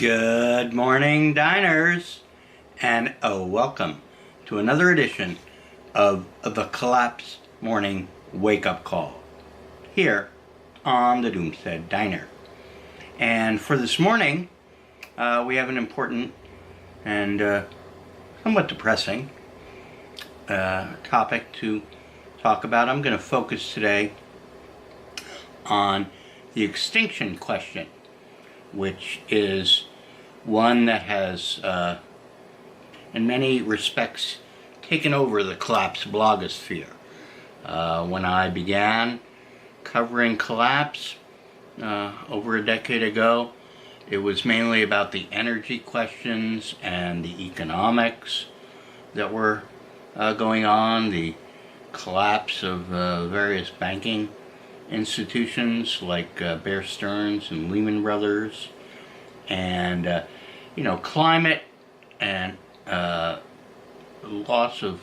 Good morning, diners, and welcome to another edition of the Collapse Morning Wake Up Call here on the Doomstead Diner. And for this morning, we have an important and somewhat depressing topic to talk about. I'm going to focus today on the extinction question, which is one that has, in many respects, taken over the collapse blogosphere. When I began covering collapse over a decade ago, it was mainly about the energy questions and the economics that were going on, the collapse of various banking institutions like Bear Stearns and Lehman Brothers, and climate and loss of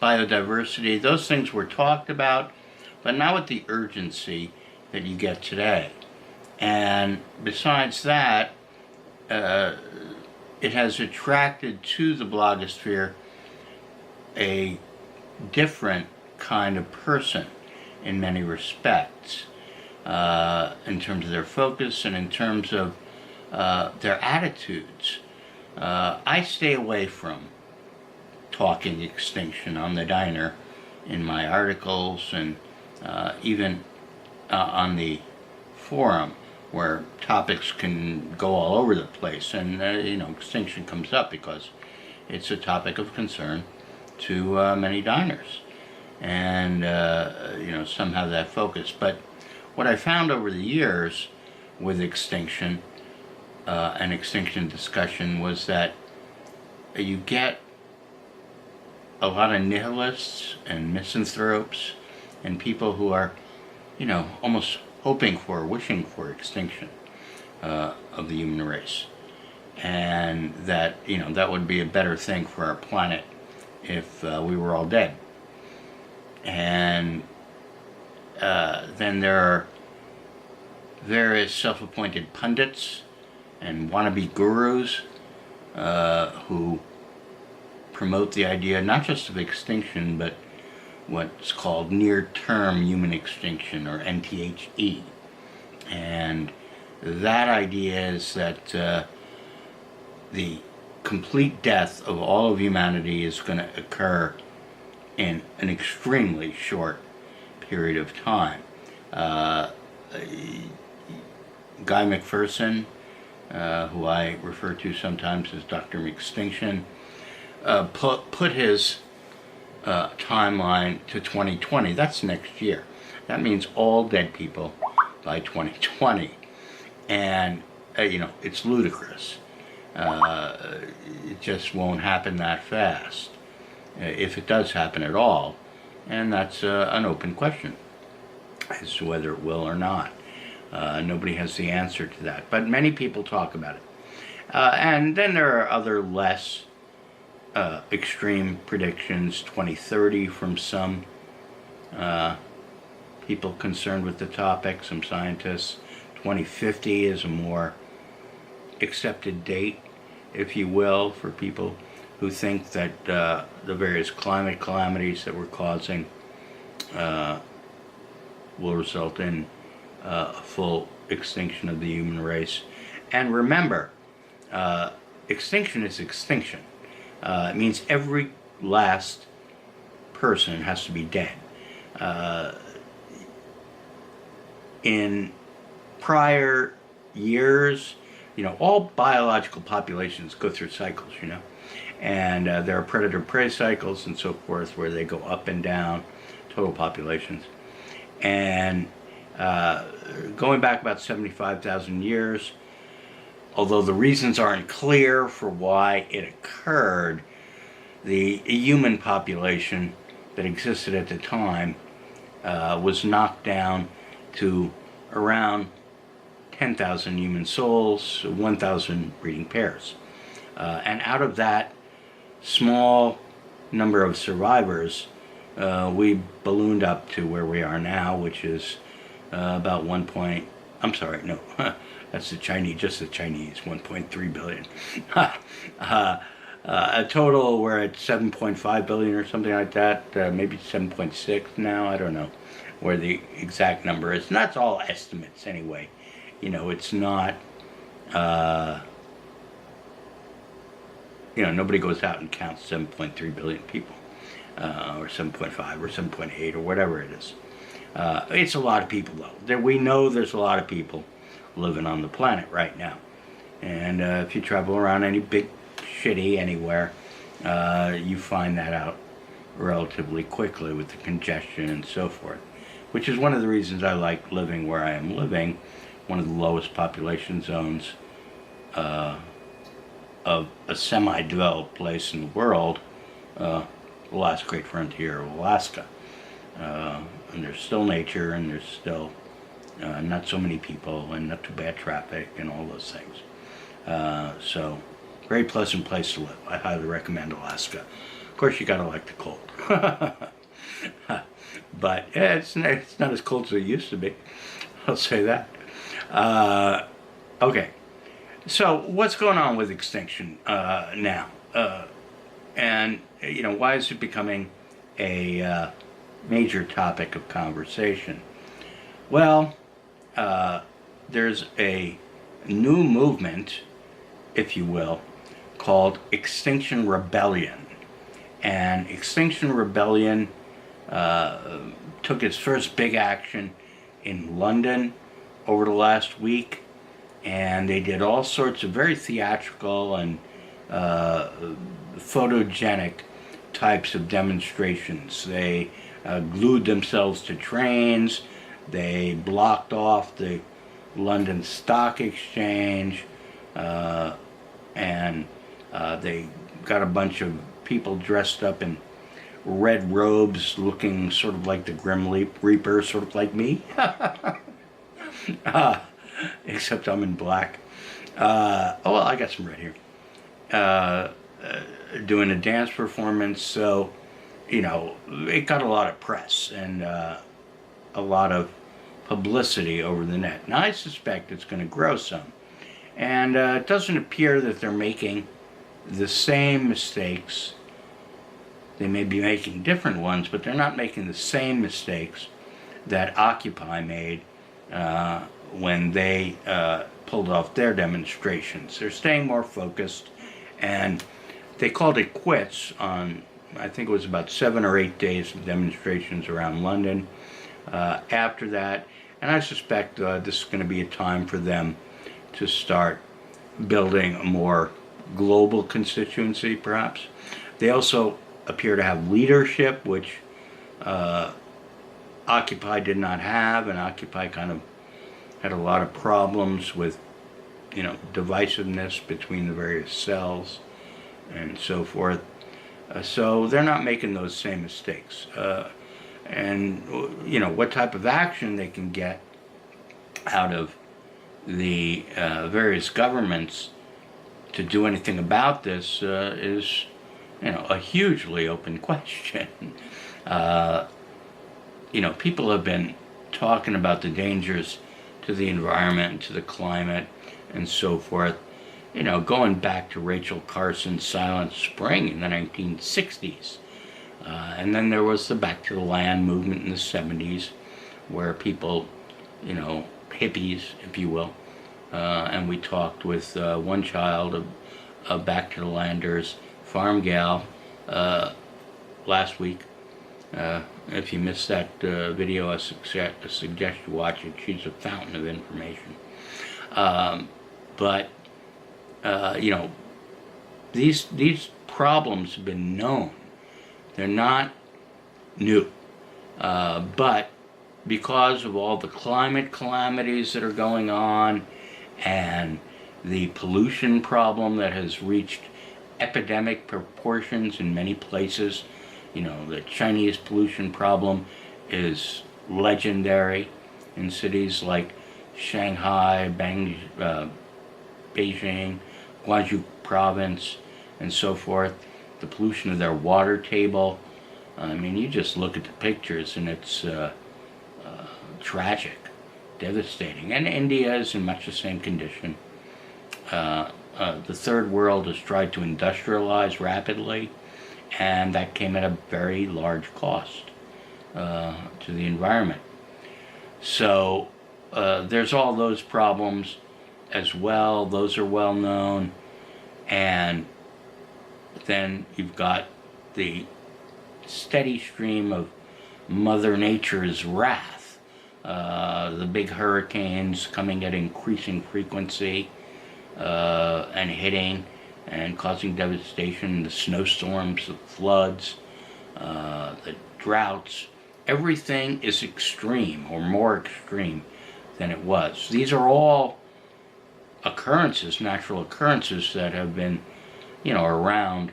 biodiversity. Those things were talked about, but not with the urgency that you get today. And besides that, it has attracted to the blogosphere a different kind of person in many respects, in terms of their focus and in terms of their attitudes. I stay away from talking extinction on the diner in my articles and even on the forum, where topics can go all over the place, and extinction comes up because it's a topic of concern to many diners. And some have that focus. But what I found over the years with extinction and extinction discussion was that you get a lot of nihilists and misanthropes and people who are almost hoping for, wishing for extinction of the human race, and that that would be a better thing for our planet if we were all dead. And then there are various self-appointed pundits and wannabe gurus who promote the idea not just of extinction, but what's called near-term human extinction, or NTHE. And that idea is that the complete death of all of humanity is going to occur in an extremely short period of time. Guy McPherson, who I refer to sometimes as Dr. Extinction, put his timeline to 2020. That's next year. That means all dead people by 2020. And, it's ludicrous. It just won't happen that fast, if it does happen at all, and that's an open question as to whether it will or not. Nobody has the answer to that, but many people talk about it. And then there are other less extreme predictions. 2030 from some people concerned with the topic, some scientists. 2050 is a more accepted date, if you will, for people who think that the various climate calamities that we're causing will result in a full extinction of the human race. And remember, extinction is extinction. It means every last person has to be dead. In prior years, all biological populations go through cycles, and there are predator-prey cycles and so forth, where they go up and down, total populations. And going back about 75,000 years, although the reasons aren't clear for why it occurred, the human population that existed at the time was knocked down to around 10,000 human souls, 1,000 breeding pairs. And out of that small number of survivors, we ballooned up to where we are now, which is about I'm sorry, no, that's the Chinese, just the Chinese, 1.3 billion. A total, we're at 7.5 billion or something like that, maybe 7.6 now, I don't know where the exact number is. And that's all estimates anyway. You know, it's not, you know, nobody goes out and counts 7.3 billion people, or 7.5 or 7.8 or whatever it is. It's a lot of people, though. We know there's a lot of people living on the planet right now. And if you travel around any big city anywhere, you find that out relatively quickly with the congestion and so forth. Which is one of the reasons I like living where I am living, one of the lowest population zones of a semi-developed place in the world, the last great frontier of Alaska. And there's still nature, and there's still not so many people, and not too bad traffic, and all those things. So, very pleasant place to live. I highly recommend Alaska. Of course, you gotta like the cold. But yeah, it's not as cold as it used to be. I'll say that. Okay. So, what's going on with extinction now? And, you know, why is it becoming a major topic of conversation? Well, there's a new movement, if you will, called Extinction Rebellion. And Extinction Rebellion took its first big action in London over the last week, and they did all sorts of very theatrical and photogenic types of demonstrations. They glued themselves to trains, they blocked off the London Stock Exchange, and they got a bunch of people dressed up in red robes looking sort of like the Grim Reaper, sort of like me. Except I'm in black. Oh, well, I got some red here. Doing a dance performance, so, you know, it got a lot of press and a lot of publicity over the net. Now, I suspect it's going to grow some. And it doesn't appear that they're making the same mistakes. They may be making different ones, but they're not making the same mistakes that Occupy made when they pulled off their demonstrations. They're staying more focused, and they called it quits on, I think it was about 7 or 8 days of demonstrations around London. After that, and I suspect this is going to be a time for them to start building a more global constituency, perhaps. They also appear to have leadership, which Occupy did not have, and Occupy kind of had a lot of problems with, you know, divisiveness between the various cells and so forth. So they're not making those same mistakes. And, you know, what type of action they can get out of the various governments to do anything about this is, you know, a hugely open question. You know, people have been talking about the dangers to the environment, to the climate, and so forth, you know, going back to Rachel Carson's Silent Spring in the 1960s. And then there was the Back to the Land movement in the 70s, where people, you know, hippies, if you will, and we talked with one child of Back to the Landers, farm gal, last week. If you missed that video, I suggest you watch it. She's a fountain of information. But you know, these problems have been known. They're not new. But because of all the climate calamities that are going on, and the pollution problem that has reached epidemic proportions in many places, you know, the Chinese pollution problem is legendary in cities like Shanghai, Beijing, Guangzhou province, and so forth. The pollution of their water table. I mean, you just look at the pictures and it's tragic devastating. And India is in much the same condition. The third world has tried to industrialize rapidly, and that came at a very large cost to the environment. So there's all those problems as well. Those are well known. And then you've got the steady stream of Mother Nature's wrath. The big hurricanes coming at increasing frequency and hitting and causing devastation, the snowstorms, the floods, the droughts. Everything is extreme or more extreme than it was. These are all occurrences, natural occurrences that have been, around,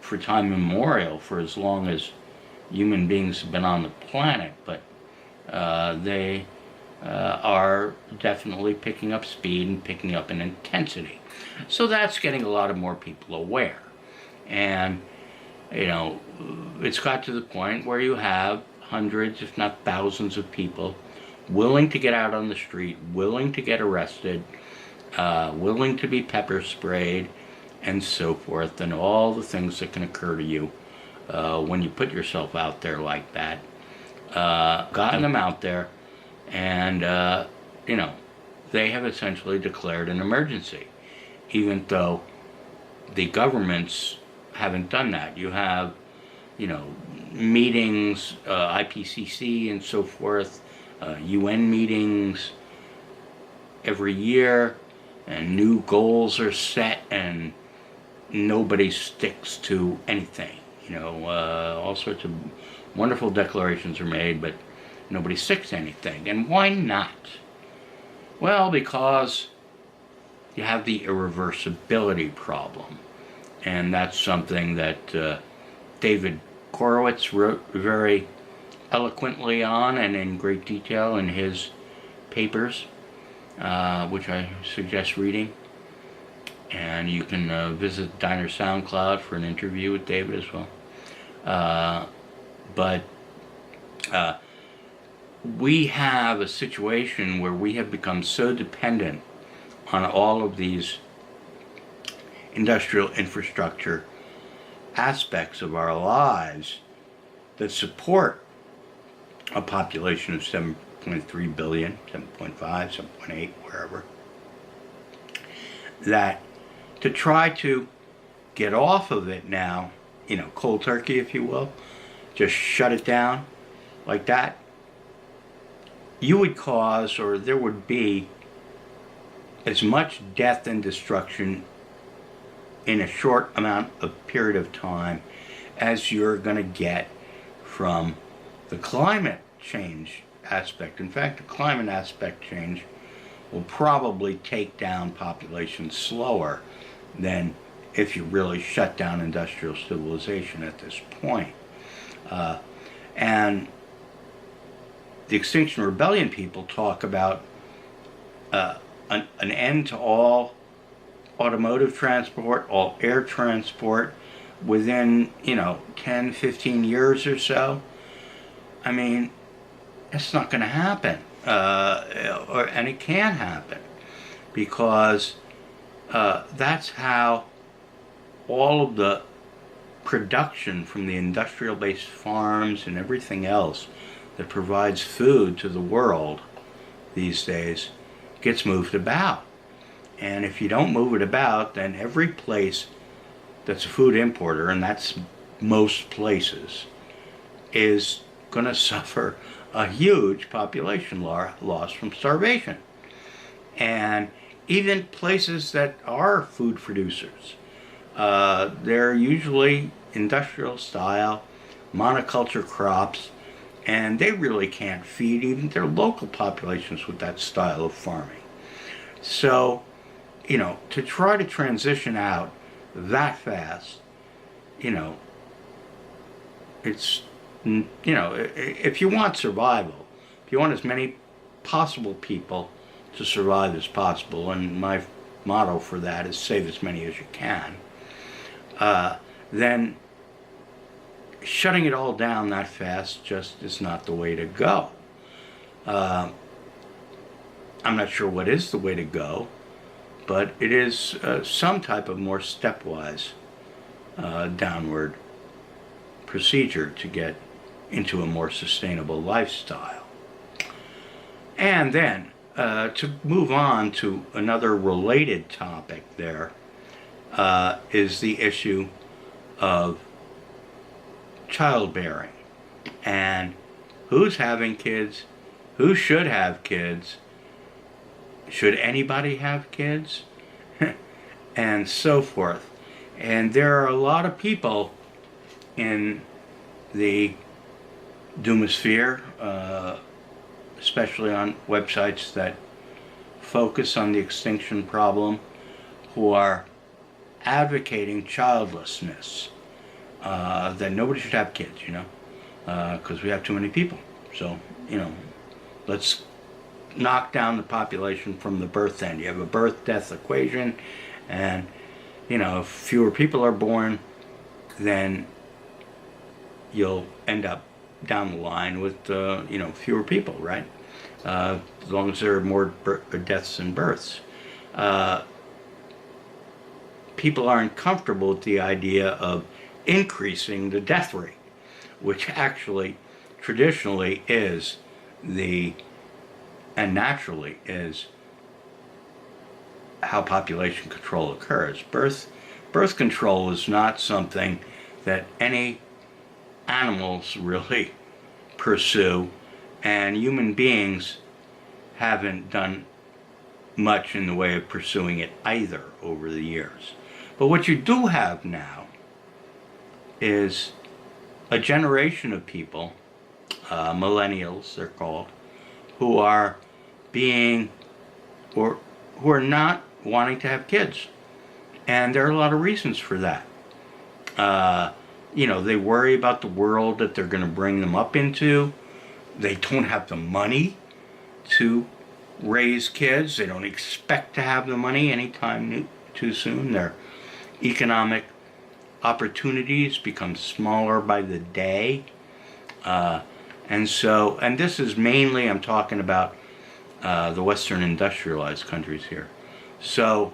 for time immemorial, for as long as human beings have been on the planet, but they are definitely picking up speed and picking up in intensity. So that's getting a lot of more people aware. And, it's got to the point where you have hundreds, if not thousands of people willing to get out on the street, willing to get arrested, willing to be pepper sprayed, and so forth, and all the things that can occur to you when you put yourself out there like that. Gotten them out there, and they have essentially declared an emergency, even though the governments haven't done that. You have, meetings, IPCC and so forth, UN meetings every year, and new goals are set, and nobody sticks to anything. All sorts of wonderful declarations are made, but nobody sticks to anything. And why not? Well, because you have the irreversibility problem. And that's something that David Korowitz wrote very eloquently on and in great detail in his papers, which I suggest reading. And you can visit Diner SoundCloud for an interview with David as well. But we have a situation where we have become so dependent on all of these industrial infrastructure aspects of our lives that support a population of 7.3 billion, 7.5, 7.8, wherever, that to try to get off of it now, cold turkey, if you will, just shut it down like that, you would cause, or there would be, as much death and destruction in a short amount of period of time as you're going to get from the climate change aspect. In fact, the climate aspect change will probably take down populations slower than if you really shut down industrial civilization at this point. And the Extinction Rebellion people talk about an end to all automotive transport, all air transport within, 10, 15 years or so. I mean, it's not going to happen. And it can happen because that's how all of the production from the industrial-based farms and everything else that provides food to the world these days gets moved about. And if you don't move it about, then every place that's a food importer, and that's most places, is going to suffer a huge population loss from starvation. And even places that are food producers, they're usually industrial style monoculture crops, and they really can't feed even their local populations with that style of farming. So, to try to transition out that fast, it's, if you want survival, if you want as many possible people to survive as possible, and my motto for that is save as many as you can, then shutting it all down that fast just is not the way to go. I'm not sure what is the way to go, but it is some type of more stepwise downward procedure to get into a more sustainable lifestyle. And then, to move on to another related topic there, is the issue of childbearing and who's having kids, who should have kids, should anybody have kids, and so forth. And there are a lot of people in the doomosphere, especially on websites that focus on the extinction problem, who are advocating childlessness, that nobody should have kids, because we have too many people. So, let's knock down the population from the birth end. You have a birth-death equation, and, if fewer people are born, then you'll end up down the line with, fewer people, right? As long as there are more deaths than births. People aren't comfortable with the idea of increasing the death rate, which actually traditionally is and naturally is how population control occurs. Birth control is not something that any animals really pursue, and human beings haven't done much in the way of pursuing it either over the years. But what you do have now is a generation of people, millennials they're called, who are who are not wanting to have kids. And there are a lot of reasons for that. They worry about the world that they're going to bring them up into. They don't have the money to raise kids. They don't expect to have the money anytime too soon. Their economic opportunities become smaller by the day. And this is mainly, I'm talking about the Western industrialized countries here. So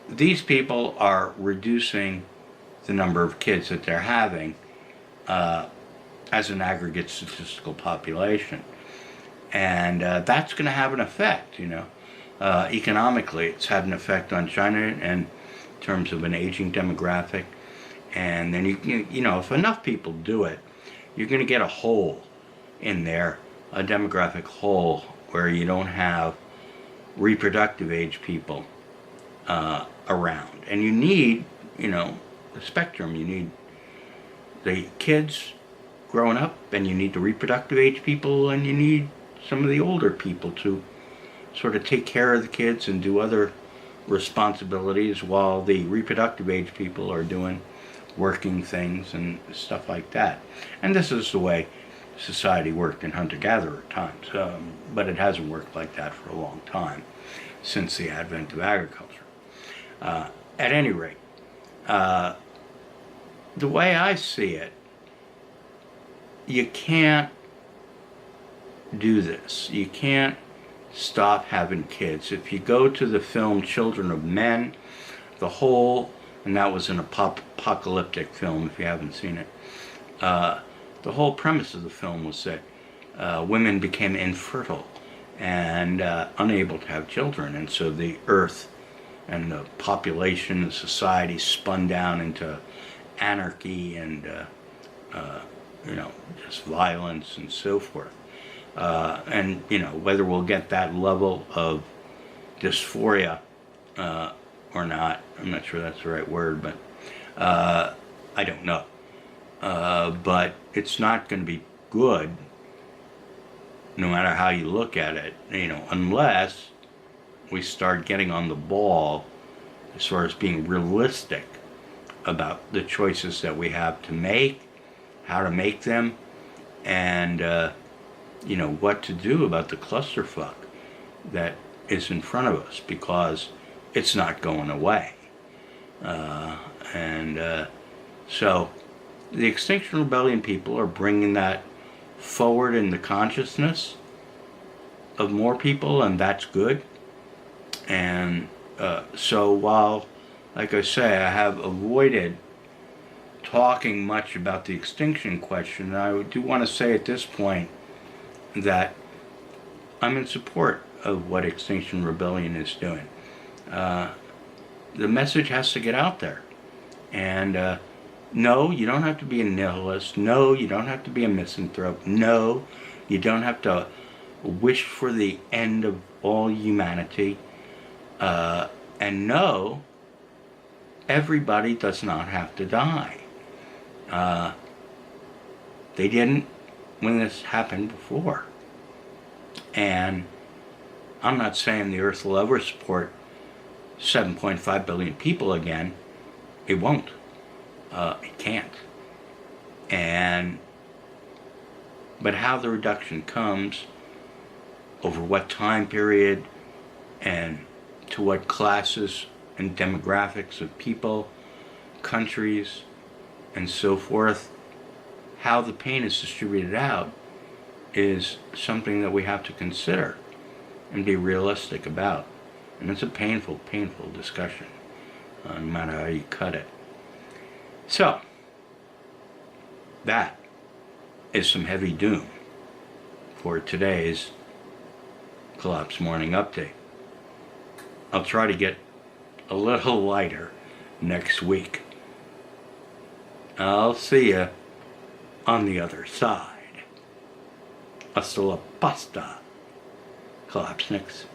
these people are reducing the number of kids that they're having as an aggregate statistical population. And that's going to have an effect, economically. It's had an effect on China in terms of an aging demographic. And then, if enough people do it, you're going to get a hole in there, a demographic hole, where you don't have reproductive age people around. And you need, the spectrum. You need the kids growing up, and you need the reproductive age people, and you need some of the older people to sort of take care of the kids and do other responsibilities while the reproductive age people are doing working things and stuff like that. And this is the way society worked in hunter-gatherer times, but it hasn't worked like that for a long time since the advent of agriculture. At any rate, the way I see it, you can't do this. You can't stop having kids. If you go to the film Children of Men, and that was an apocalyptic film if you haven't seen it, the whole premise of the film was that women became infertile and unable to have children, and so the earth and the population and society spun down into anarchy and just violence and so forth. And whether we'll get that level of dysphoria or not, I'm not sure that's the right word, but I don't know. But it's not going to be good, no matter how you look at it, unless we start getting on the ball as far as being realistic about the choices that we have to make, how to make them, and what to do about the clusterfuck that is in front of us, because it's not going away. So the Extinction Rebellion people are bringing that forward in the consciousness, of more people, and that's good. And so while, like I say, I have avoided talking much about the extinction question, I do want to say at this point that I'm in support of what Extinction Rebellion is doing. The message has to get out there. And no, you don't have to be a nihilist. No, you don't have to be a misanthrope. No, you don't have to wish for the end of all humanity. And no, everybody does not have to die. They didn't when this happened before. And I'm not saying the Earth will ever support 7.5 billion people again. It won't. It can't. But how the reduction comes, over what time period, and to what classes and demographics of people, countries, and so forth, how the pain is distributed out is something that we have to consider and be realistic about. And it's a painful, painful discussion, no matter how you cut it. So, that is some heavy doom for today's Collapse Morning Update. I'll try to get a little lighter next week. I'll see you on the other side. Hasta la pasta. Collapse next.